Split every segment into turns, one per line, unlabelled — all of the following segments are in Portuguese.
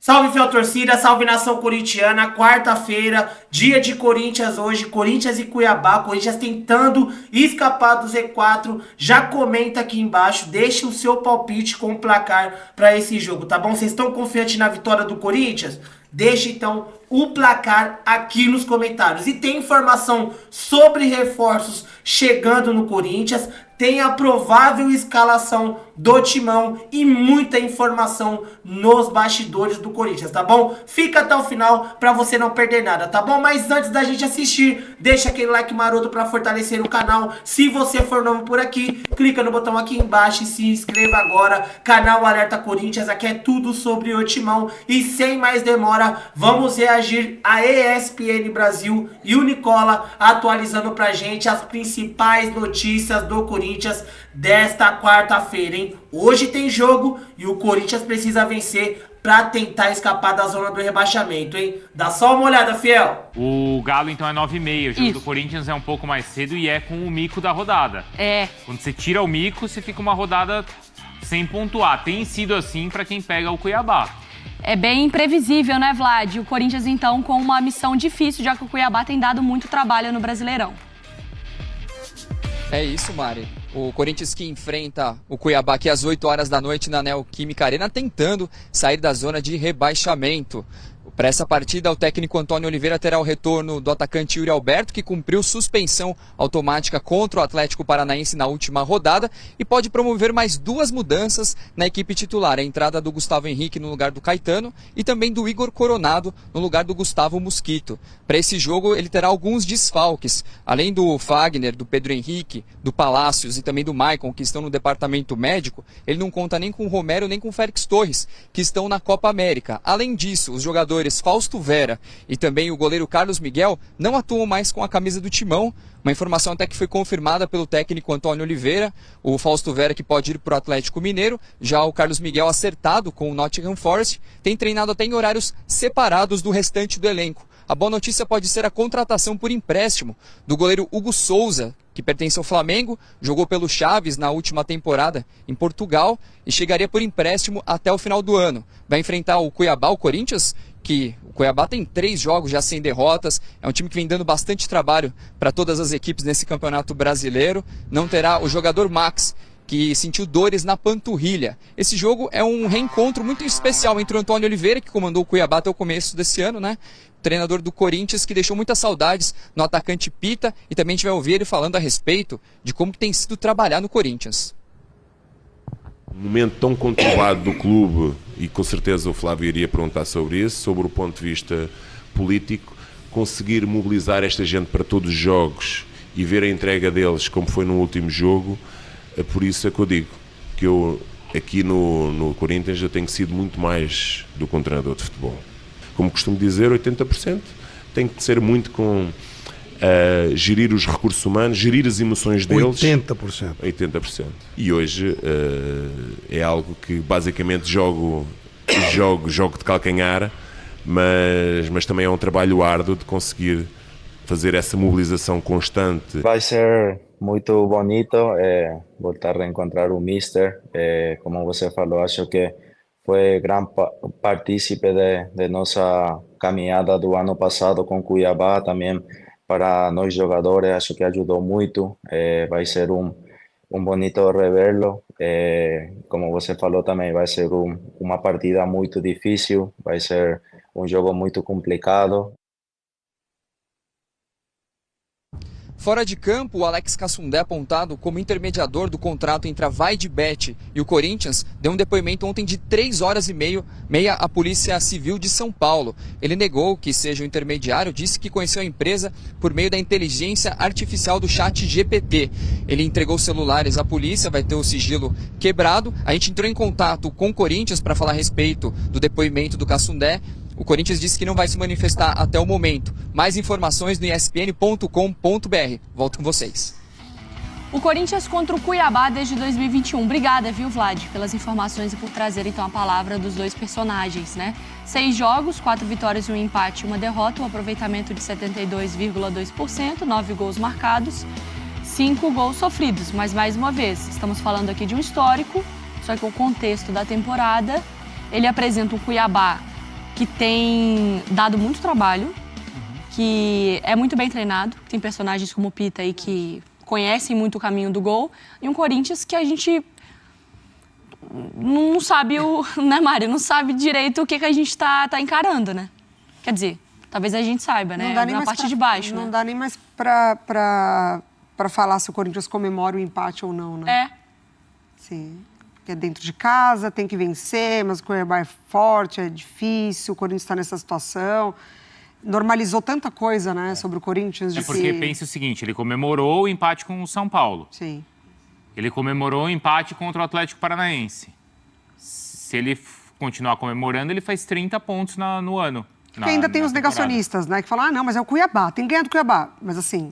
Salve, fiel torcida, salve nação corintiana, quarta-feira, dia de Corinthians hoje, Corinthians e Cuiabá, Corinthians tentando escapar do Z4, já comenta aqui embaixo, deixa o seu palpite com o placar para esse jogo, tá bom? Vocês estão confiantes na vitória do Corinthians? Deixa então o placar aqui nos comentários. E tem informação sobre reforços chegando no Corinthians, tem a provável escalação do Timão e muita informação nos bastidores do Corinthians, tá bom? Fica até o final pra você não perder nada, tá bom? Mas antes da gente assistir, deixa aquele like maroto pra fortalecer o canal. Se você for novo por aqui, clica no botão aqui embaixo e se inscreva agora. Canal Alerta Corinthians, aqui é tudo sobre o Timão. E sem mais demora, vamos reagir a ESPN Brasil e o Nicola atualizando pra gente as principais notícias do Corinthians desta quarta-feira, hein? Hoje tem jogo e o Corinthians precisa vencer pra tentar escapar da zona do rebaixamento, hein? Dá só uma olhada, fiel.
O Galo, então, é 9h30. O jogo do Corinthians é um pouco mais cedo e é com o mico da rodada.
É.
Quando você tira o mico, você fica uma rodada sem pontuar. Tem sido assim pra quem pega o Cuiabá.
É bem imprevisível, né, Vlad? O Corinthians, então, com uma missão difícil, já que o Cuiabá tem dado muito trabalho no Brasileirão.
É isso, Mari. O Corinthians que enfrenta o Cuiabá aqui às 8 horas da noite na Neoquímica Arena, tentando sair da zona de rebaixamento. Para essa partida, o técnico Antônio Oliveira terá o retorno do atacante Yuri Alberto, que cumpriu suspensão automática contra o Atlético Paranaense na última rodada e pode promover mais duas mudanças na equipe titular. A entrada do Gustavo Henrique no lugar do Caetano e também do Igor Coronado no lugar do Gustavo Mosquito. Para esse jogo, ele terá alguns desfalques. Além do Fagner, do Pedro Henrique, do Palácios e também do Maicon, que estão no departamento médico, ele não conta nem com o Romero nem com o Félix Torres, que estão na Copa América. Além disso, os jogadores Fausto Vera e também o goleiro Carlos Miguel não atuam mais com a camisa do Timão. Uma informação até que foi confirmada pelo técnico Antônio Oliveira. O Fausto Vera que pode ir para o Atlético Mineiro, já o Carlos Miguel acertado com o Nottingham Forest, tem treinado até em horários separados do restante do elenco. A boa notícia pode ser a contratação por empréstimo do goleiro Hugo Souza, que pertence ao Flamengo, jogou pelo Chaves na última temporada em Portugal e chegaria por empréstimo até o final do ano. Vai enfrentar o Cuiabá, o Corinthians, que o Cuiabá tem 3 jogos já sem derrotas, é um time que vem dando bastante trabalho para todas as equipes nesse campeonato brasileiro. Não terá o jogador Max, que sentiu dores na panturrilha. Esse jogo é um reencontro muito especial entre o Antônio Oliveira, que comandou o Cuiabá até o começo desse ano, né? Treinador do Corinthians, que deixou muitas saudades no atacante Pita, e também a gente vai ouvir ele falando a respeito de como tem sido trabalhar no Corinthians.
Um momento tão conturbado do clube, e com certeza o Flávio iria perguntar sobre isso, sobre o ponto de vista político, conseguir mobilizar esta gente para todos os jogos e ver a entrega deles como foi no último jogo. Por isso é que eu digo que eu aqui no Corinthians eu tenho sido muito mais do que um treinador de futebol. Como costumo dizer, 80% tem que ser muito com gerir os recursos humanos, gerir as emoções deles.
80%.
80%. E hoje é algo que basicamente jogo de calcanhar, mas também é um trabalho árduo de conseguir fazer essa mobilização constante.
Vai ser muito bonito voltar a reencontrar o Mister. Como você falou, acho que foi grande partícipe de nossa caminhada do ano passado com Cuiabá, também para nós jogadores, acho que ajudou muito. Vai ser um bonito revê-lo. Como você falou também, vai ser uma partida muito difícil, vai ser um jogo muito complicado.
Fora de campo, o Alex Cassundé, apontado como intermediador do contrato entre a Vaidbet e o Corinthians, deu um depoimento ontem de 3 horas e meia à Polícia Civil de São Paulo. Ele negou que seja o intermediário, disse que conheceu a empresa por meio da inteligência artificial do ChatGPT. Ele entregou celulares à polícia, vai ter o sigilo quebrado. A gente entrou em contato com o Corinthians para falar a respeito do depoimento do Cassundé. O Corinthians disse que não vai se manifestar até o momento. Mais informações no espn.com.br. Volto com vocês.
O Corinthians contra o Cuiabá desde 2021. Obrigada, viu, Vlad, pelas informações e por trazer, então, a palavra dos dois personagens, né? 6 jogos, 4 vitórias e 1 empate e 1 derrota, um aproveitamento de 72,2%, 9 gols marcados, 5 gols sofridos. Mas, mais uma vez, estamos falando aqui de um histórico, só que o contexto da temporada, ele apresenta um Cuiabá que tem dado muito trabalho, que é muito bem treinado, tem personagens como o Pita aí que conhecem muito o caminho do gol, e um Corinthians que a gente não sabe, né, Mari? Não sabe direito o que a gente tá encarando, né? Quer dizer, talvez a gente saiba, né? Na parte de baixo,
Não
né?
dá nem mais pra falar se o Corinthians comemora o empate ou não, né? Sim. Porque é dentro de casa, tem que vencer, mas o Cuiabá é forte, é difícil, o Corinthians está nessa situação. Normalizou tanta coisa, né, sobre o Corinthians.
É porque pensa o seguinte, ele comemorou o empate com o São Paulo.
Sim.
Ele comemorou o empate contra o Atlético Paranaense. Se ele continuar comemorando, ele faz 30 pontos no ano.
Porque ainda tem os negacionistas, né, que falam, não, mas é o Cuiabá, tem que ganhar do Cuiabá. Mas assim...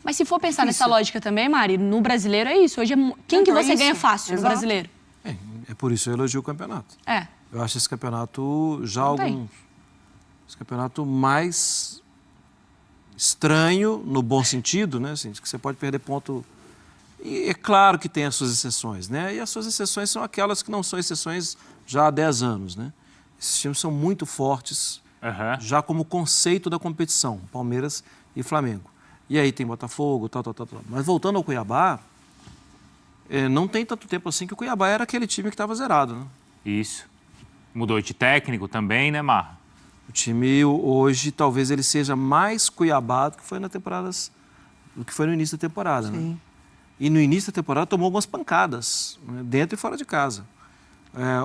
Mas se for pensar nessa lógica também, Mari, no brasileiro é isso. Hoje quem que você ganha fácil no brasileiro?
É por isso eu elogio o campeonato. Eu acho esse campeonato esse campeonato mais estranho, no bom sentido, né? Assim, que você pode perder ponto. E é claro que tem as suas exceções, né? E as suas exceções são aquelas que não são exceções já há 10 anos, né? Esses times são muito fortes, já como conceito da competição, Palmeiras e Flamengo. E aí tem Botafogo, tal. Mas voltando ao Cuiabá, não tem tanto tempo assim que o Cuiabá era aquele time que estava zerado, né?
Isso. Mudou de técnico também, né, Marra?
O time hoje talvez ele seja mais Cuiabá do que foi no início da temporada, né? E no início da temporada tomou algumas pancadas, né? Dentro e fora de casa.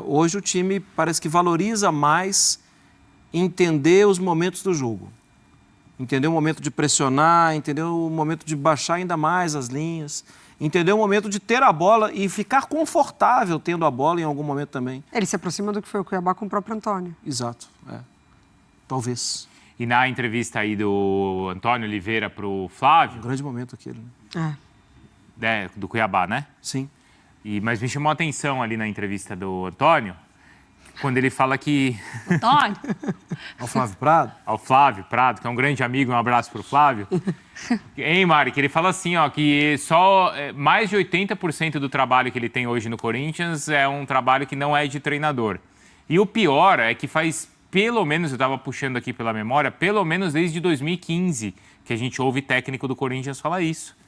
Hoje o time parece que valoriza mais entender os momentos do jogo. Entender o momento de pressionar, entender o momento de baixar ainda mais as linhas, entender o momento de ter a bola e ficar confortável tendo a bola em algum momento também.
Ele se aproxima do que foi o Cuiabá com o próprio Antônio.
Exato, talvez.
E na entrevista aí do Antônio Oliveira pro Flávio...
Um grande momento aquele, né?
Do Cuiabá, né?
Sim.
Mas me chamou a atenção ali na entrevista do Antônio, quando ele fala que...
Antônio?
Ao Flávio Prado?
Ao Flávio Prado, que é um grande amigo, um abraço pro Flávio. Hein, Mari, que ele fala assim, ó, que só mais de 80% do trabalho que ele tem hoje no Corinthians é um trabalho que não é de treinador. E o pior é que faz pelo menos, eu estava puxando aqui pela memória, pelo menos desde 2015 que a gente ouve técnico do Corinthians falar isso.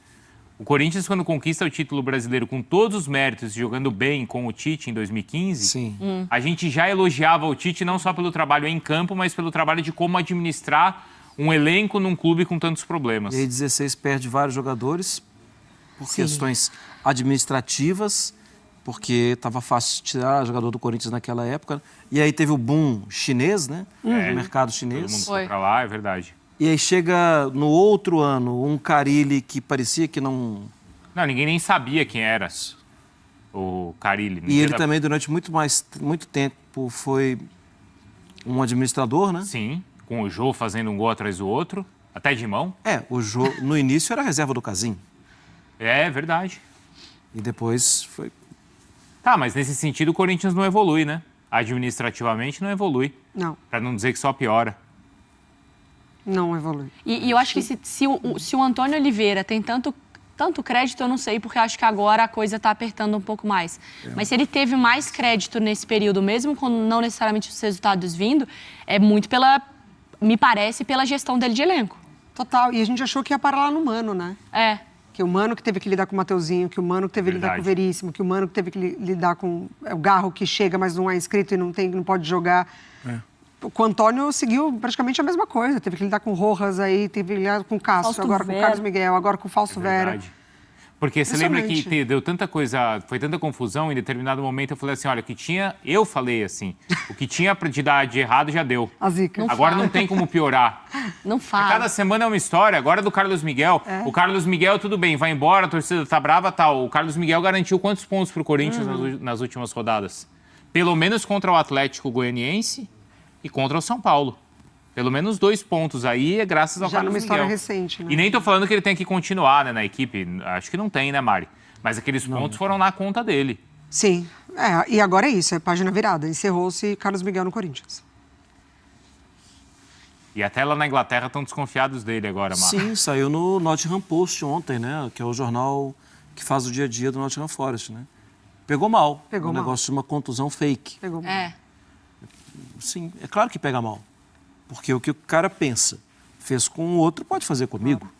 O Corinthians, quando conquista o título brasileiro com todos os méritos, jogando bem com o Tite em 2015, a gente já elogiava o Tite não só pelo trabalho em campo, mas pelo trabalho de como administrar um elenco num clube com tantos problemas.
E aí 16 perde vários jogadores por questões administrativas, porque estava fácil tirar jogador do Corinthians naquela época. E aí teve o boom chinês, né? O mercado chinês.
Todo mundo foi pra lá, é verdade.
E aí chega no outro ano um Carille que parecia que não...
Não, ninguém nem sabia quem era o Carille.
E ele também, durante muito tempo, foi um administrador, né?
Sim, com o Jô fazendo um gol atrás do outro, até de mão.
O Jô, no início, era a reserva do Casim.
É verdade.
E depois foi...
Tá, mas nesse sentido o Corinthians não evolui, né? Administrativamente não evolui.
Não.
Pra não dizer que só piora.
Não evolui.
E eu acho que se o Antônio Oliveira tem tanto crédito, eu não sei, porque eu acho que agora a coisa está apertando um pouco mais. Mas se ele teve mais crédito nesse período, mesmo com não necessariamente os resultados vindo, é muito me parece, pela gestão dele de elenco.
Total. E a gente achou que ia parar lá no Mano, né? Que o Mano que teve que lidar com o Mateuzinho, que o Mano que teve que lidar com o Veríssimo, que o Mano que teve que lidar com o Garro que chega, mas não é inscrito e não pode jogar. Com o Antônio seguiu praticamente a mesma coisa. Teve que lidar com o Rojas aí, teve que lidar com o Cássio, agora com o Carlos Miguel, agora com o Fausto Vera.
Porque você lembra que deu tanta coisa, foi tanta confusão, em determinado momento eu falei assim, olha, eu falei assim, o que tinha de dar de errado já deu.
A zica.
Agora não tem como piorar.
Não fala.
Cada semana é uma história, agora do Carlos Miguel. O Carlos Miguel, tudo bem, vai embora, a torcida tá brava, tal. O Carlos Miguel garantiu quantos pontos pro Corinthians nas últimas rodadas? Pelo menos contra o Atlético Goianiense e contra o São Paulo. Pelo menos 2 pontos aí é graças ao Carlos Miguel. Já numa história recente, né? E nem tô falando que ele tem que continuar, né, na equipe. Acho que não tem, né, Mari? Mas aqueles pontos foram na conta dele.
Sim. E agora é isso, é página virada. Encerrou-se Carlos Miguel no Corinthians.
E até lá na Inglaterra estão desconfiados dele agora, Mari.
Sim, saiu no Nottingham Post ontem, né? Que é o jornal que faz o dia a dia do Nottingham Forest, né? Pegou mal.
Pegou mal.
Negócio de uma contusão fake.
Pegou mal.
Sim, é claro que pega mal. Porque o que o cara pensa, fez com o outro, pode fazer comigo.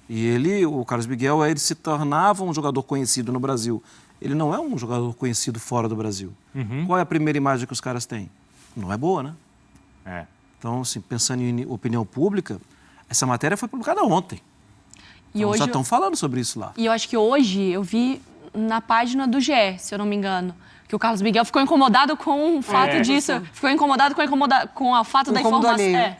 E o Carlos Miguel, ele se tornava um jogador conhecido no Brasil. Ele não é um jogador conhecido fora do Brasil. Qual é a primeira imagem que os caras têm? Não é boa, né? Então, assim, pensando em opinião pública, essa matéria foi publicada ontem. E então, hoje já estão falando sobre isso lá.
E eu acho que hoje eu vi na página do GE, se eu não me engano, que o Carlos Miguel ficou incomodado com o fato disso. Ficou incomodado com o fato da informação.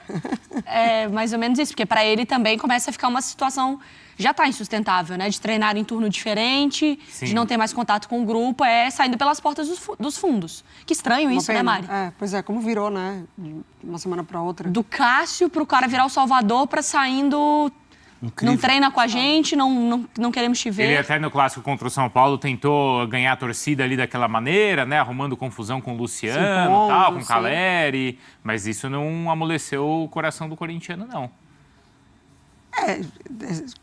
É mais ou menos isso, porque para ele também começa a ficar uma situação, já está insustentável, né? De treinar em turno diferente, de não ter mais contato com o grupo, saindo pelas portas dos fundos. Que estranho isso, né, Mari?
Pois é, como virou, né? De uma semana para outra.
Do Cássio pro cara virar o Salvador para saindo... Incrível. Não treina com a gente, não queremos te ver.
Ele até no clássico contra o São Paulo tentou ganhar a torcida ali daquela maneira, né? Arrumando confusão com o Luciano, tal, com o Caleri. Mas isso não amoleceu o coração do corintiano, não.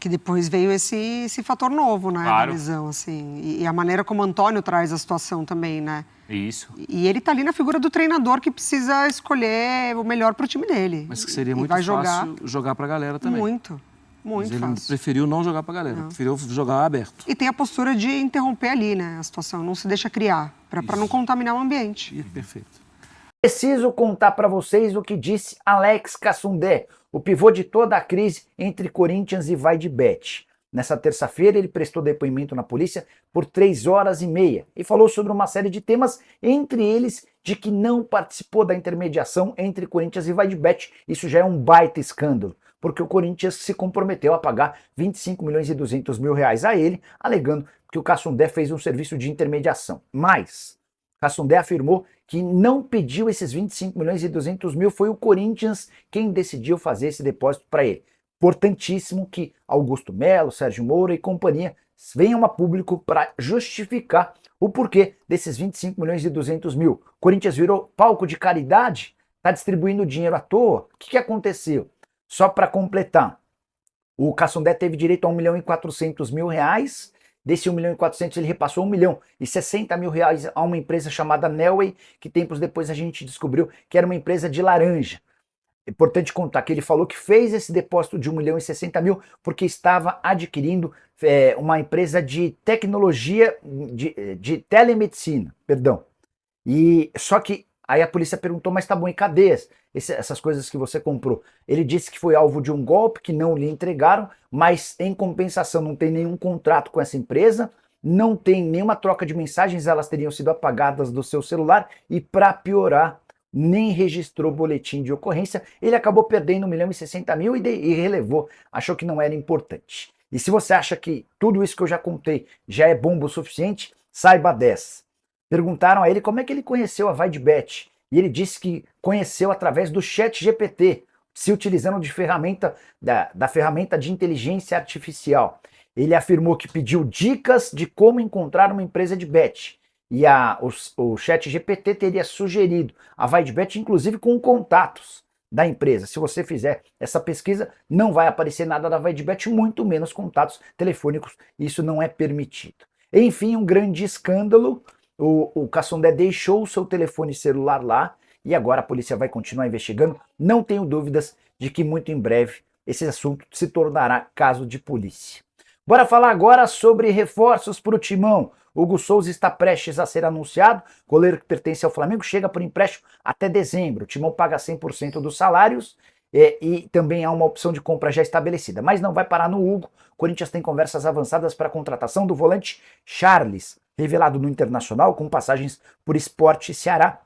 Que depois veio esse fator novo, né?
Claro.
Da lesão, assim. E a maneira como o Antônio traz a situação também, né?
Isso.
E ele tá ali na figura do treinador que precisa escolher o melhor pro time dele.
Mas que seria muito fácil jogar pra galera também.
Muito
ele
fácil.
Preferiu não jogar pra galera, preferiu jogar aberto.
E tem a postura de interromper ali, né, a situação, não se deixa criar, para não contaminar o ambiente.
Perfeito.
Preciso contar para vocês o que disse Alex Cassundé, o pivô de toda a crise entre Corinthians e Vaidebet. Nessa terça-feira, ele prestou depoimento na polícia por 3 horas e meia e falou sobre uma série de temas, entre eles de que não participou da intermediação entre Corinthians e Vaidebet. Isso já é um baita escândalo, porque o Corinthians se comprometeu a pagar 25 milhões e 200 mil reais a ele, alegando que o Cassundé fez um serviço de intermediação. Mas Cassundé afirmou que não pediu esses 25 milhões e 200 mil, foi o Corinthians quem decidiu fazer esse depósito para ele. Importantíssimo que Augusto Melo, Sérgio Moura e companhia venham a público para justificar o porquê desses 25 milhões e 200 mil. O Corinthians virou palco de caridade? Está distribuindo dinheiro à toa? O que aconteceu? Só para completar, o Cassundé teve direito a 1 milhão e 400 mil reais, desse 1 milhão e 400 ele repassou 1 milhão e 60 mil reais a uma empresa chamada Nelway, que tempos depois a gente descobriu que era uma empresa de laranja. É importante contar que ele falou que fez esse depósito de 1 milhão e 60 mil porque estava adquirindo uma empresa de tecnologia, de telemedicina, perdão. E só que aí a polícia perguntou, mas tá bom, e cadê essas coisas que você comprou? Ele disse que foi alvo de um golpe, que não lhe entregaram, mas em compensação não tem nenhum contrato com essa empresa, não tem nenhuma troca de mensagens, elas teriam sido apagadas do seu celular e para piorar, nem registrou boletim de ocorrência. Ele acabou perdendo 1 milhão e 60 mil e relevou, achou que não era importante. E se você acha que tudo isso que eu já contei já é bomba o suficiente, saiba dessa. Perguntaram a ele como é que ele conheceu a Vaidebet, e ele disse que conheceu através do ChatGPT, se utilizando de da ferramenta de inteligência artificial. Ele afirmou que pediu dicas de como encontrar uma empresa de bet, e o ChatGPT teria sugerido a Vaidebet, inclusive com contatos da empresa. Se você fizer essa pesquisa, não vai aparecer nada da Vaidebet, muito menos contatos telefônicos, isso não é permitido. Enfim, um grande escândalo. O Cassundé deixou o seu telefone celular lá e agora a polícia vai continuar investigando. Não tenho dúvidas de que muito em breve esse assunto se tornará caso de polícia. Bora falar agora sobre reforços para o Timão. Hugo Souza está prestes a ser anunciado. O goleiro que pertence ao Flamengo chega por empréstimo até dezembro. O Timão paga 100% dos salários e também há uma opção de compra já estabelecida. Mas não vai parar no Hugo. O Corinthians tem conversas avançadas para a contratação do volante Charles, revelado no Internacional, com passagens por Sport Ceará,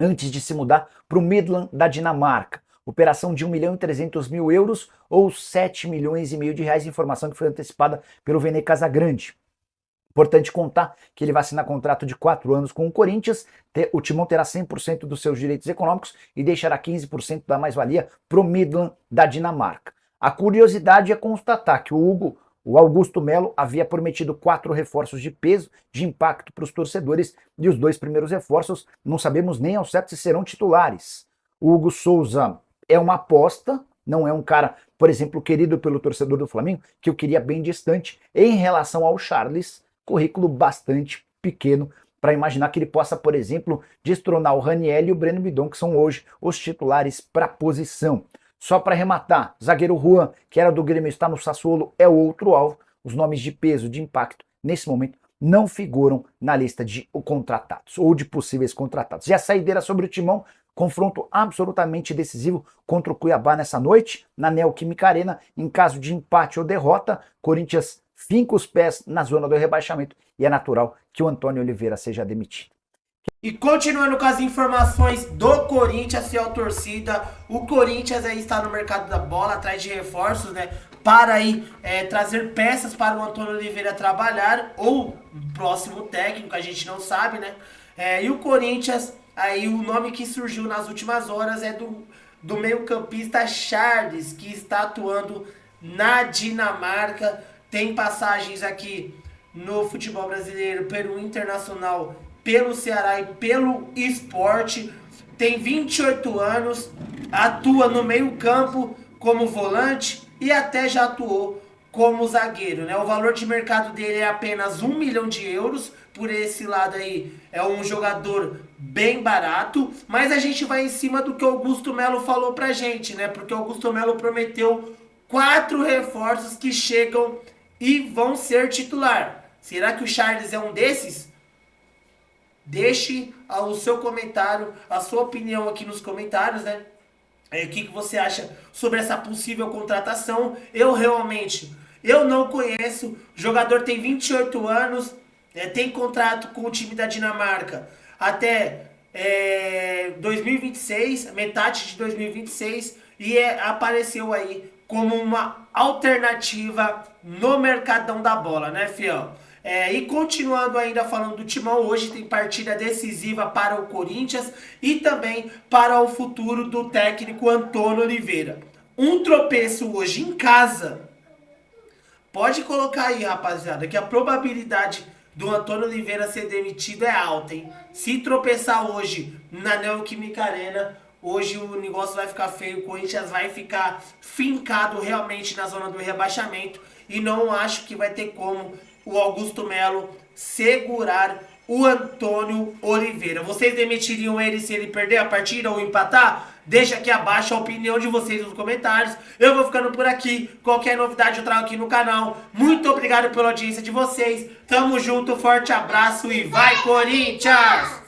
antes de se mudar para o Midland da Dinamarca. Operação de 1 milhão e 300 mil euros ou 7 milhões e meio de reais, informação que foi antecipada pelo Vene Casagrande. Importante contar que ele vai assinar contrato de 4 anos com o Corinthians, o Timão terá 100% dos seus direitos econômicos e deixará 15% da mais-valia para o Midland da Dinamarca. A curiosidade é constatar que o Augusto Melo havia prometido 4 reforços de peso, de impacto para os torcedores, e os 2 primeiros reforços não sabemos nem ao certo se serão titulares. O Hugo Souza é uma aposta, não é um cara, por exemplo, querido pelo torcedor do Flamengo, que eu queria bem distante. Em relação ao Charles, currículo bastante pequeno para imaginar que ele possa, por exemplo, destronar o Raniel e o Breno Bidon, que são hoje os titulares para a posição. Só para arrematar, zagueiro Juan, que era do Grêmio, está no Sassuolo, é outro alvo. Os nomes de peso, de impacto, nesse momento, não figuram na lista de contratados ou de possíveis contratados. E a saideira sobre o Timão, confronto absolutamente decisivo contra o Cuiabá nessa noite, na Neoquímica Arena. Em caso de empate ou derrota, Corinthians finca os pés na zona do rebaixamento e é natural que o Antônio Oliveira seja demitido.
E continuando com as informações do Corinthians, fiel torcida, o Corinthians aí está no mercado da bola, atrás de reforços, né, para aí trazer peças para o Antônio Oliveira trabalhar, ou próximo técnico, a gente não sabe, né, e o Corinthians, aí o nome que surgiu nas últimas horas é do meio-campista Charles, que está atuando na Dinamarca, tem passagens aqui no futebol brasileiro, pelo Internacional, pelo Ceará e pelo Sport, tem 28 anos, atua no meio-campo como volante e até já atuou como zagueiro, né? O valor de mercado dele é apenas 1 milhão de euros, por esse lado aí é um jogador bem barato, mas a gente vai em cima do que o Augusto Melo falou pra gente, né? Porque o Augusto Melo prometeu 4 reforços que chegam e vão ser titular. Será que o Charles é um desses? Deixe o seu comentário, a sua opinião aqui nos comentários, né? O que você acha sobre essa possível contratação? Eu não conheço. O jogador tem 28 anos, tem contrato com o time da Dinamarca até 2026, metade de 2026, e apareceu aí como uma alternativa no mercadão da bola, né, fiel? E continuando ainda falando do Timão, hoje tem partida decisiva para o Corinthians e também para o futuro do técnico Antônio Oliveira. Um tropeço hoje em casa, pode colocar aí, rapaziada, que a probabilidade do Antônio Oliveira ser demitido é alta, hein? Se tropeçar hoje na Neoquímica Arena, hoje o negócio vai ficar feio, o Corinthians vai ficar fincado realmente na zona do rebaixamento e não acho que vai ter como o Augusto Melo segurar o Antônio Oliveira. Vocês demitiriam ele se ele perder a partida ou empatar? Deixa aqui abaixo a opinião de vocês nos comentários. Eu vou ficando por aqui. Qualquer novidade eu trago aqui no canal. Muito obrigado pela audiência de vocês. Tamo junto, forte abraço e vai Corinthians!